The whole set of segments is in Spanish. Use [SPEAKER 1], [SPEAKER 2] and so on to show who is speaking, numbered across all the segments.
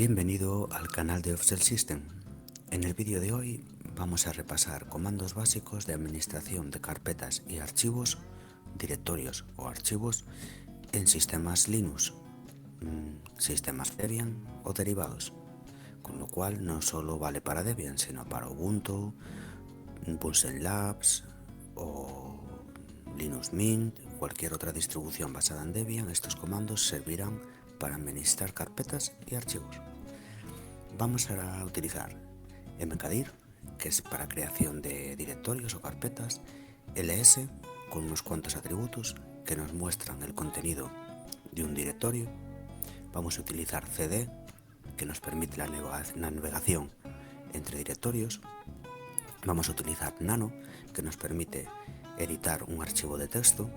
[SPEAKER 1] Bienvenido al canal de Offshell System. En el vídeo de hoy vamos a repasar comandos básicos de administración de carpetas y archivos, directorios o archivos en sistemas Linux, sistemas Debian o derivados, con lo cual no solo vale para Debian, sino para Ubuntu, Bunsen Labs o Linux Mint, cualquier otra distribución basada en Debian. Estos comandos servirán para administrar carpetas y archivos. Vamos a utilizar mkdir, que es para creación de directorios o carpetas, ls, con unos cuantos atributos que nos muestran el contenido de un directorio. Vamos a utilizar cd, que nos permite la navegación entre directorios. Vamos a utilizar nano, que nos permite editar un archivo de texto.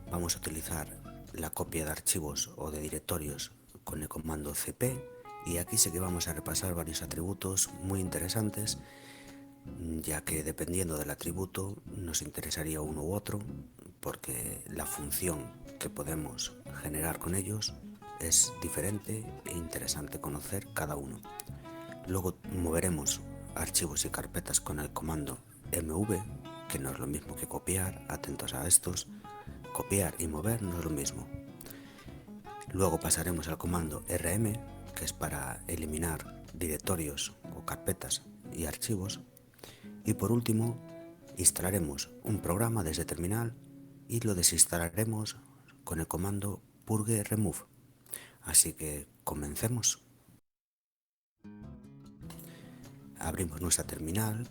[SPEAKER 1] Vamos a utilizar la copia de archivos o de directorios con el comando cp, y aquí sí que vamos a repasar varios atributos muy interesantes, ya que dependiendo del atributo nos interesaría uno u otro, porque la función que podemos generar con ellos es diferente e interesante conocer cada uno. Luego moveremos archivos y carpetas con el comando mv, que no es lo mismo que copiar, atentos a estos. Copiar y mover no es lo mismo. Luego pasaremos al comando rm, que es para eliminar directorios o carpetas y archivos. Y por último, instalaremos un programa desde terminal y lo desinstalaremos con el comando purge remove. Así que comencemos. Abrimos nuestra terminal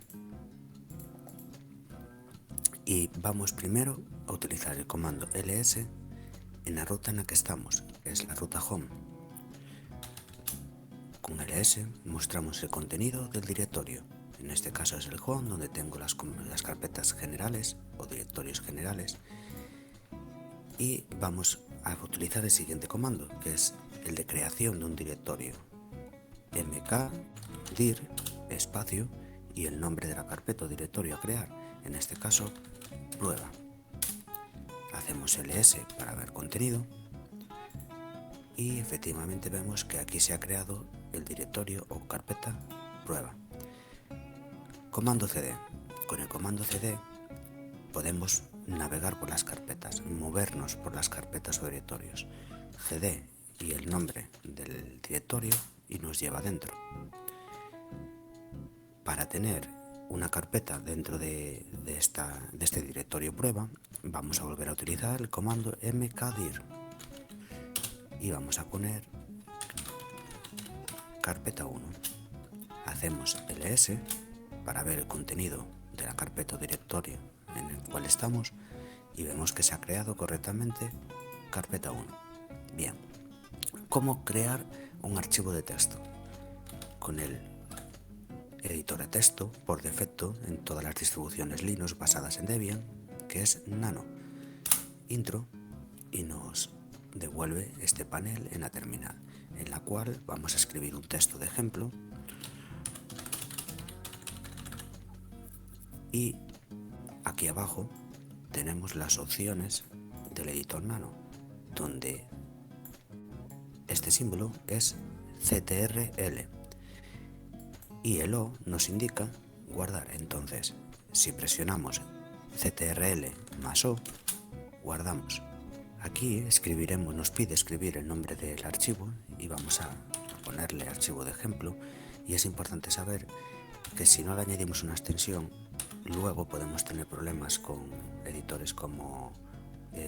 [SPEAKER 1] y vamos primero a utilizar el comando ls en la ruta en la que estamos, que es la ruta home. Con ls mostramos el contenido del directorio. En este caso es el home, donde tengo las carpetas generales o directorios generales. Y vamos a utilizar el siguiente comando, que es el de creación de un directorio. mkdir espacio y el nombre de la carpeta o directorio a crear, en este caso prueba. Hacemos ls para ver contenido y efectivamente vemos que aquí se ha creado el directorio o carpeta prueba. Comando cd. Con el comando cd podemos navegar por las carpetas, movernos por las carpetas o directorios. cd y el nombre del directorio y nos lleva dentro. Para tener una carpeta dentro de este directorio prueba, vamos a volver a utilizar el comando mkdir y vamos a poner carpeta 1. Hacemos ls para ver el contenido de la carpeta o directorio en el cual estamos y vemos que se ha creado correctamente carpeta 1. Bien, ¿cómo crear un archivo de texto? Con el editor de texto por defecto en todas las distribuciones Linux basadas en Debian, que es nano. Intro, y nos devuelve este panel en la terminal, en la cual vamos a escribir un texto de ejemplo y aquí abajo tenemos las opciones del editor nano, donde este símbolo es ctrl y el O nos indica guardar. Entonces, si presionamos ctrl más O, guardamos. Aquí nos pide escribir el nombre del archivo y vamos a ponerle archivo de ejemplo, y es importante saber que si no le añadimos una extensión, luego podemos tener problemas con editores como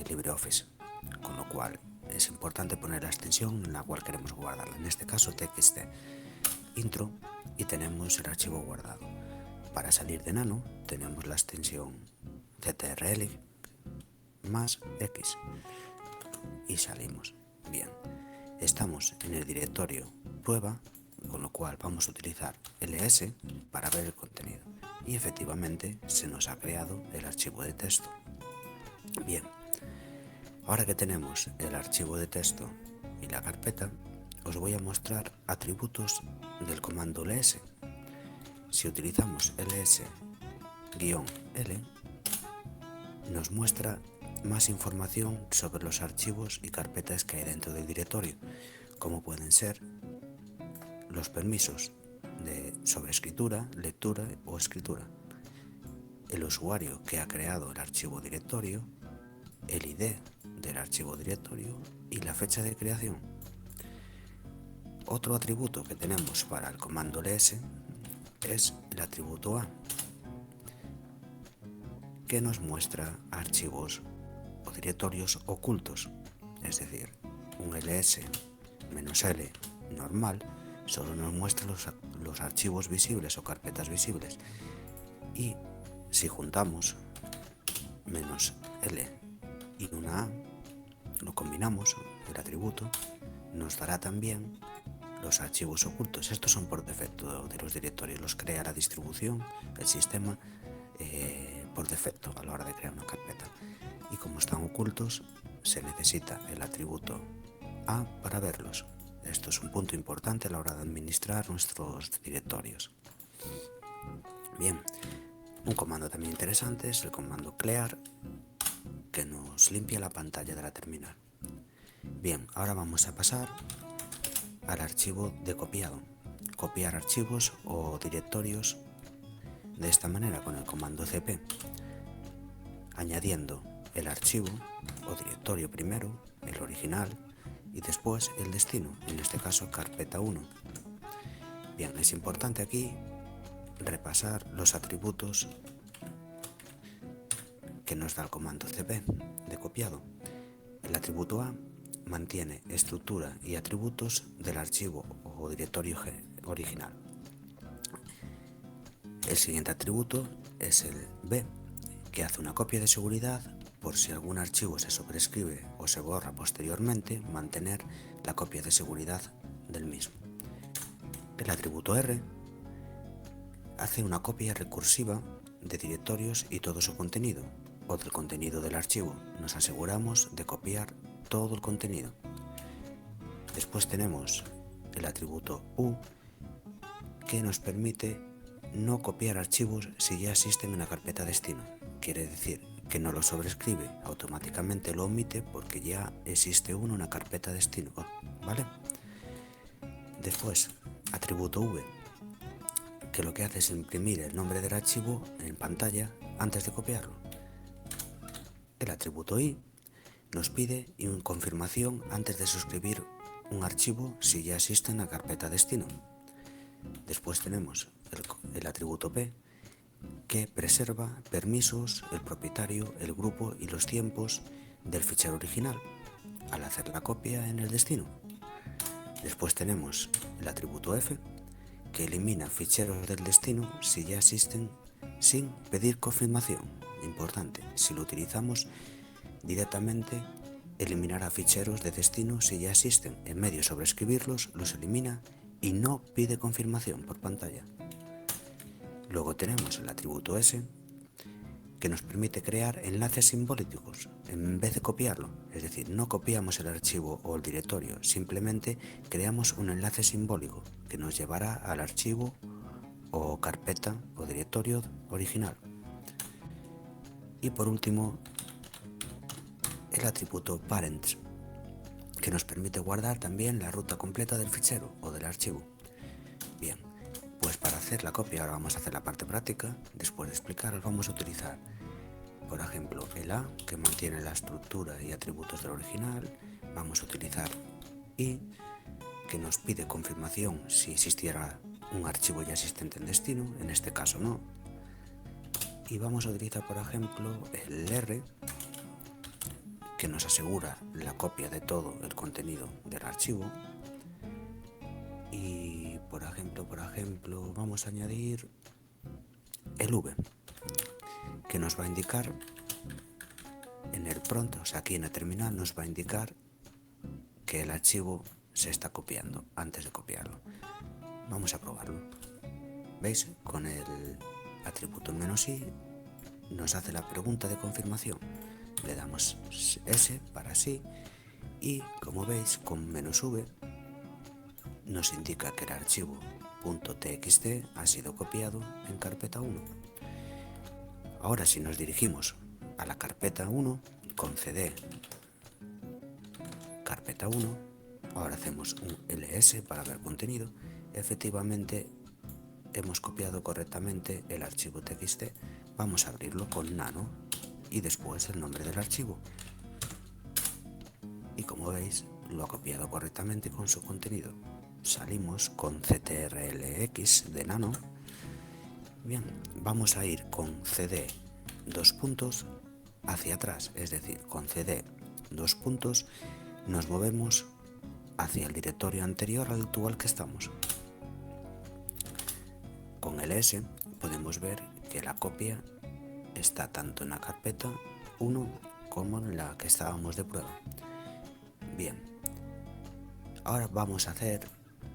[SPEAKER 1] LibreOffice, con lo cual es importante poner la extensión en la cual queremos guardarla, en este caso txt intro, y tenemos el archivo guardado. Para salir de nano tenemos la extensión ctrl más x y salimos. Bien, estamos en el directorio prueba, con lo cual vamos a utilizar ls para ver el contenido y efectivamente se nos ha creado el archivo de texto. Bien, ahora que tenemos el archivo de texto y la carpeta, os voy a mostrar atributos del comando ls. Si utilizamos ls-l, nos muestra más información sobre los archivos y carpetas que hay dentro del directorio, como pueden ser los permisos de sobreescritura, lectura o escritura, el usuario que ha creado el archivo directorio, el ID del archivo directorio y la fecha de creación. Otro atributo que tenemos para el comando ls es el atributo a, que nos muestra archivos o directorios ocultos, es decir, un ls-l normal solo nos muestra los archivos visibles o carpetas visibles, y si juntamos "-l" y una a, lo combinamos, el atributo nos dará también los archivos ocultos. Estos son por defecto de los directorios, los crea la distribución, el sistema, por defecto a la hora de crear una carpeta, y como están ocultos se necesita el atributo a para verlos. Esto es un punto importante a la hora de administrar nuestros directorios. Bien, un comando también interesante es el comando clear, que nos limpia la pantalla de la terminal. Bien, ahora vamos a pasar al archivo de copiado. Copiar archivos o directorios de esta manera con el comando cp, añadiendo el archivo o directorio primero, el original, y después el destino, en este caso carpeta 1. Bien, es importante aquí repasar los atributos que nos da el comando cp de copiado. El atributo a mantiene estructura y atributos del archivo o directorio original. El siguiente atributo es el b, que hace una copia de seguridad por si algún archivo se sobrescribe o se borra posteriormente, mantener la copia de seguridad del mismo. El atributo r hace una copia recursiva de directorios y todo su contenido, o del contenido del archivo. Nos aseguramos de copiar todo el contenido. Después tenemos el atributo u, que nos permite no copiar archivos si ya existen en la carpeta destino. Quiere decir que no lo sobrescribe, automáticamente lo omite porque ya existe uno en la carpeta destino, ¿vale? Después, atributo v, que lo que hace es imprimir el nombre del archivo en pantalla antes de copiarlo. El atributo i nos pide una confirmación antes de suscribir un archivo si ya existe en la carpeta destino. Después tenemos el atributo p, que preserva permisos, el propietario, el grupo y los tiempos del fichero original al hacer la copia en el destino. Después tenemos el atributo f, que elimina ficheros del destino si ya existen sin pedir confirmación. Importante, si lo utilizamos directamente, eliminará ficheros de destino si ya existen. En medio de sobreescribirlos, los elimina y no pide confirmación por pantalla. Luego tenemos el atributo s, que nos permite crear enlaces simbólicos en vez de copiarlo. Es decir, no copiamos el archivo o el directorio, simplemente creamos un enlace simbólico que nos llevará al archivo o carpeta o directorio original. Y por último, el atributo parents, que nos permite guardar también la ruta completa del fichero o del archivo. Bien, pues para hacer la copia ahora vamos a hacer la parte práctica. Después de explicaros, vamos a utilizar, por ejemplo, el a, que mantiene la estructura y atributos del original. Vamos a utilizar i, que nos pide confirmación si existiera un archivo ya existente en destino, en este caso no. Y vamos a utilizar, por ejemplo, el r, que nos asegura la copia de todo el contenido del archivo. Y por ejemplo, vamos a añadir el v, que nos va a indicar en el prompt, o sea, aquí en la terminal nos va a indicar que el archivo se está copiando antes de copiarlo. Vamos a probarlo. ¿Veis? Con el atributo "-i" nos hace la pregunta de confirmación. Le damos S para sí y, como veis, con "-v" nos indica que el archivo .txt ha sido copiado en carpeta 1. Ahora, si nos dirigimos a la carpeta 1 con cd carpeta 1, ahora hacemos un ls para ver contenido efectivamente hemos copiado correctamente el archivo txt. Vamos a abrirlo con nano y después el nombre del archivo. Y como veis, lo ha copiado correctamente con su contenido. Salimos con ctrlx de nano. Bien, vamos a ir con cd dos puntos hacia atrás, es decir, con cd dos puntos nos movemos hacia el directorio anterior al actual que estamos. Con ls podemos ver que la copia está tanto en la carpeta 1 como en la que estábamos de prueba. Bien, ahora vamos a hacer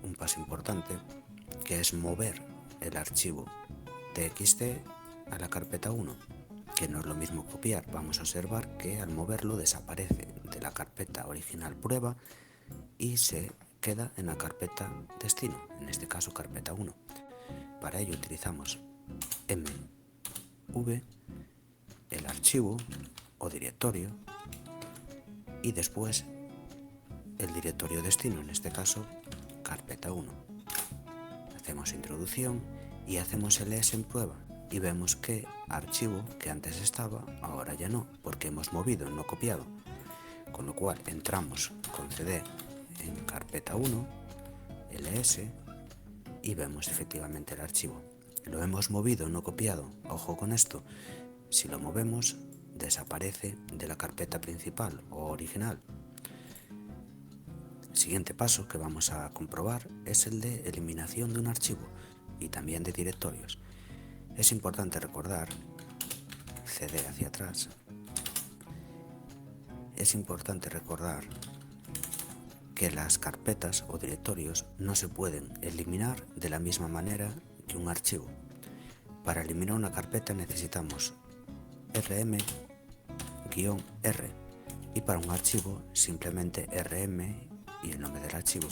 [SPEAKER 1] un paso importante, que es mover el archivo txt a la carpeta 1, que no es lo mismo copiar. Vamos a observar que al moverlo desaparece de la carpeta original prueba y se queda en la carpeta destino, en este caso carpeta 1. Para ello utilizamos mv, el archivo o directorio, y después el directorio destino, en este caso carpeta 1. Hacemos introducción y hacemos ls en prueba y vemos que archivo que antes estaba, ahora ya no, porque hemos movido, no copiado. Con lo cual entramos con cd en carpeta 1, ls, y vemos efectivamente el archivo. Lo hemos movido, no copiado. Ojo con esto, si lo movemos desaparece de la carpeta principal o original. El siguiente paso que vamos a comprobar es el de eliminación de un archivo y también de directorios. Es importante recordar, cd hacia atrás, es importante recordar que las carpetas o directorios no se pueden eliminar de la misma manera que un archivo. Para eliminar una carpeta necesitamos rm-r y para un archivo simplemente rm y el nombre del archivo.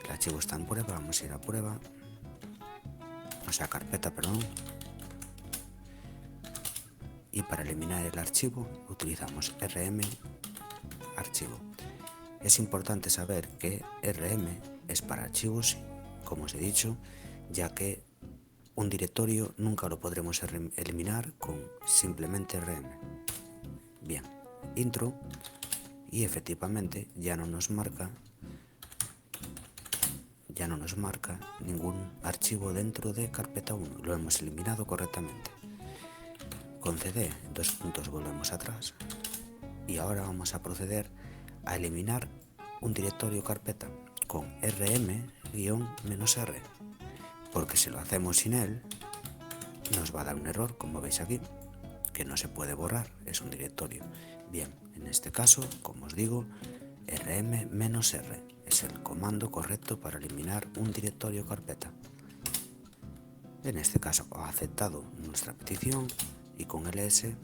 [SPEAKER 1] El archivo está en prueba, vamos a ir a prueba, carpeta, perdón. Y para eliminar el archivo utilizamos rm archivo. Es importante saber que rm es para archivos, como os he dicho, ya que un directorio nunca lo podremos eliminar con simplemente rm. Bien, intro, y efectivamente ya no nos marca ningún archivo dentro de carpeta 1, lo hemos eliminado correctamente. Con cd dos puntos volvemos atrás y ahora vamos a proceder a eliminar un directorio carpeta con rm--r, porque si lo hacemos sin él nos va a dar un error, como veis aquí, que no se puede borrar, es un directorio. Bien, en este caso, como os digo, rm-r es el comando correcto para eliminar un directorio carpeta. En este caso ha aceptado nuestra petición y con ls-l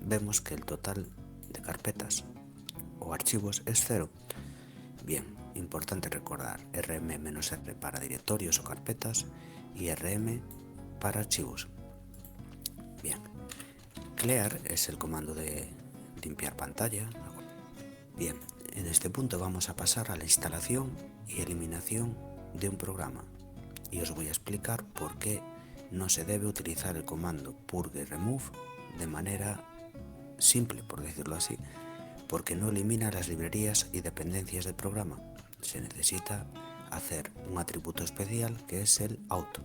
[SPEAKER 1] vemos que el total de carpetas o archivos es 0. Bien, importante recordar, rm-r para directorios o carpetas y rm para archivos. Bien, clear es el comando de limpiar pantalla. Bien, en este punto vamos a pasar a la instalación y eliminación de un programa y os voy a explicar por qué no se debe utilizar el comando purge remove de manera simple, por decirlo así, porque no elimina las librerías y dependencias del programa. Se necesita hacer un atributo especial que es el auto.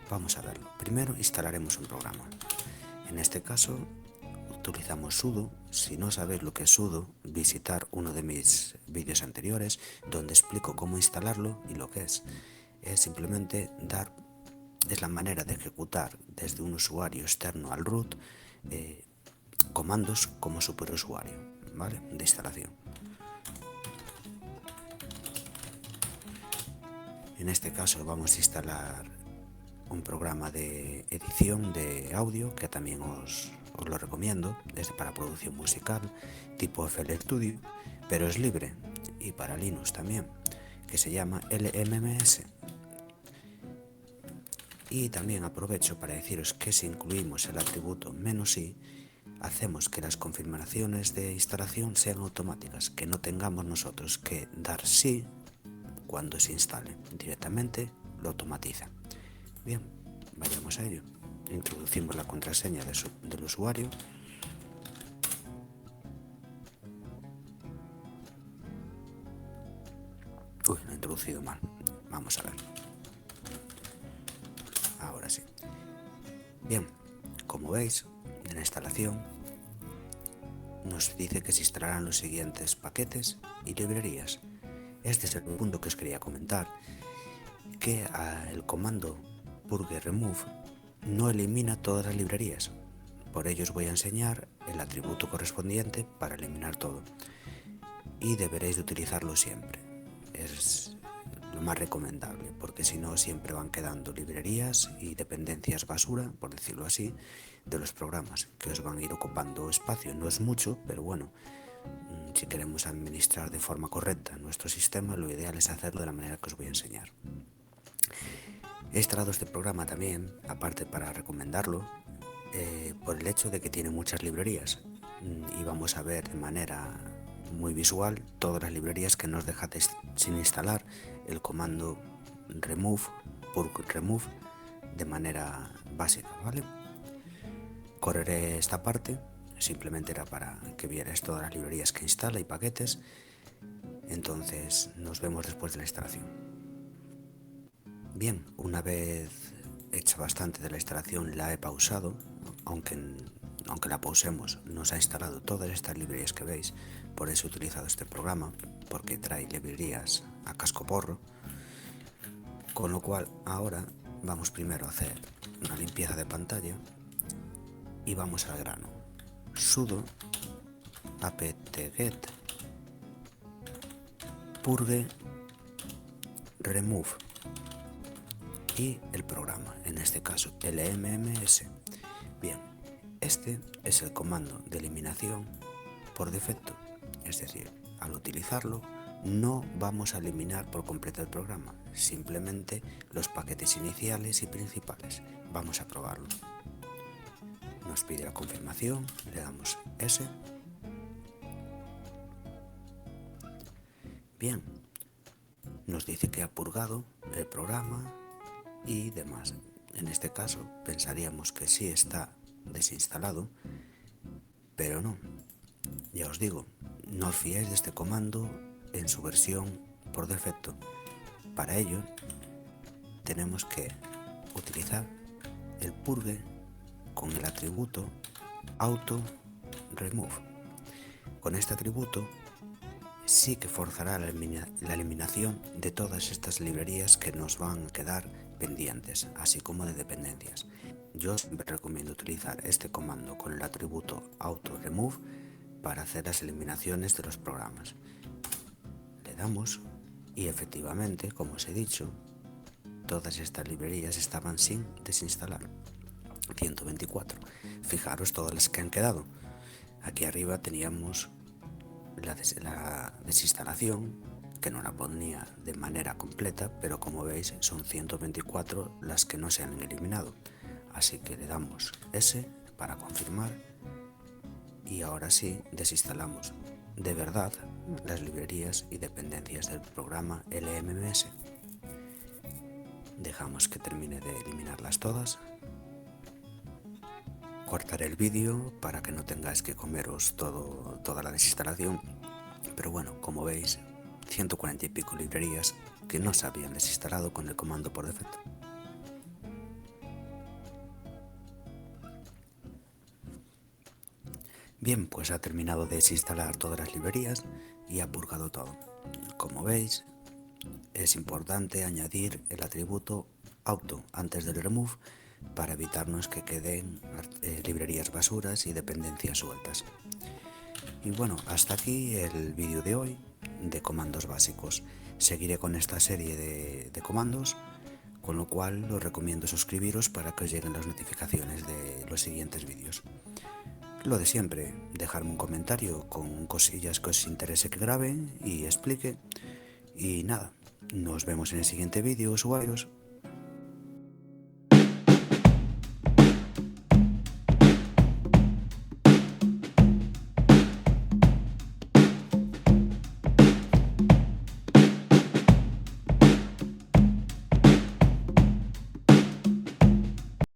[SPEAKER 1] Vamos a verlo. Primero instalaremos un programa. En este caso utilizamos sudo. Si no sabéis lo que es sudo, visitar uno de mis vídeos anteriores donde explico cómo instalarlo y lo que es. Es simplemente es la manera de ejecutar desde un usuario externo al root comandos como superusuario, ¿vale? De instalación. En este caso vamos a instalar un programa de edición de audio que también os lo recomiendo, desde para producción musical tipo FL Studio, pero es libre, y para Linux también, que se llama LMMS. Y también aprovecho para deciros que si incluimos el atributo -i, hacemos que las confirmaciones de instalación sean automáticas, que no tengamos nosotros que dar sí cuando se instale. Directamente lo automatiza. Bien, vayamos a ello. Introducimos la contraseña del usuario. Uy, lo he introducido mal. Vamos a ver. Ahora sí. Bien, como veis, en la instalación nos dice que se instalarán los siguientes paquetes y librerías. Este es el punto que os quería comentar, que el comando purge remove no elimina todas las librerías. Por ello os voy a enseñar el atributo correspondiente para eliminar todo. Y deberéis de utilizarlo siempre. Es lo más recomendable, porque si no siempre van quedando librerías y dependencias basura, por decirlo así, de los programas, que os van a ir ocupando espacio. No es mucho, pero bueno, si queremos administrar de forma correcta nuestro sistema, lo ideal es hacerlo de la manera que os voy a enseñar. He instalado este programa también, aparte para recomendarlo, por el hecho de que tiene muchas librerías, y vamos a ver de manera muy visual todas las librerías que nos deja sin instalar el comando purge remove de manera básica, ¿vale? Correré esta parte, simplemente era para que vierais todas las librerías que instala y paquetes. Entonces nos vemos después de la instalación. Bien, una vez hecha bastante de la instalación la he pausado, aunque la pausemos nos ha instalado todas estas librerías que veis. Por eso he utilizado este programa, porque trae librerías a cascoporro. Con lo cual ahora vamos primero a hacer una limpieza de pantalla y vamos al grano. Sudo apt-get purge remove y el programa, en este caso LMMS. Bien, este es el comando de eliminación por defecto, es decir, al utilizarlo no vamos a eliminar por completo el programa, simplemente los paquetes iniciales y principales. Vamos a probarlo. Nos pide la confirmación, le damos S. Bien, nos dice que ha purgado el programa y demás. En este caso pensaríamos que sí está desinstalado, pero no. Ya os digo, no os fiéis de este comando en su versión por defecto. Para ello tenemos que utilizar el purge con el atributo auto remove. Con este atributo sí que forzará la eliminación de todas estas librerías que nos van a quedar pendientes, así como de dependencias. Yo siempre recomiendo utilizar este comando con el atributo auto remove para hacer las eliminaciones de los programas. Le damos y efectivamente, como os he dicho, todas estas librerías estaban sin desinstalar. 124. Fijaros todas las que han quedado. Aquí arriba teníamos la desinstalación, que no la ponía de manera completa, pero como veis son 124 las que no se han eliminado. Así que le damos S para confirmar y ahora sí desinstalamos de verdad las librerías y dependencias del programa LMMS. Dejamos que termine de eliminarlas todas. Cortaré el vídeo para que no tengáis que comeros toda la desinstalación, pero bueno, como veis, 140 y pico librerías que no se habían desinstalado con el comando por defecto. Bien, pues ha terminado de desinstalar todas las librerías y ha purgado todo. Como veis, es importante añadir el atributo auto antes del remove para evitarnos que queden librerías basuras y dependencias sueltas. Y bueno, hasta aquí el vídeo de hoy de comandos básicos. Seguiré con esta serie de comandos, con lo cual os recomiendo suscribiros para que os lleguen las notificaciones de los siguientes vídeos. Lo de siempre, dejarme un comentario con cosillas que os interese que grabe y explique. Y nada, nos vemos en el siguiente vídeo, usuarios.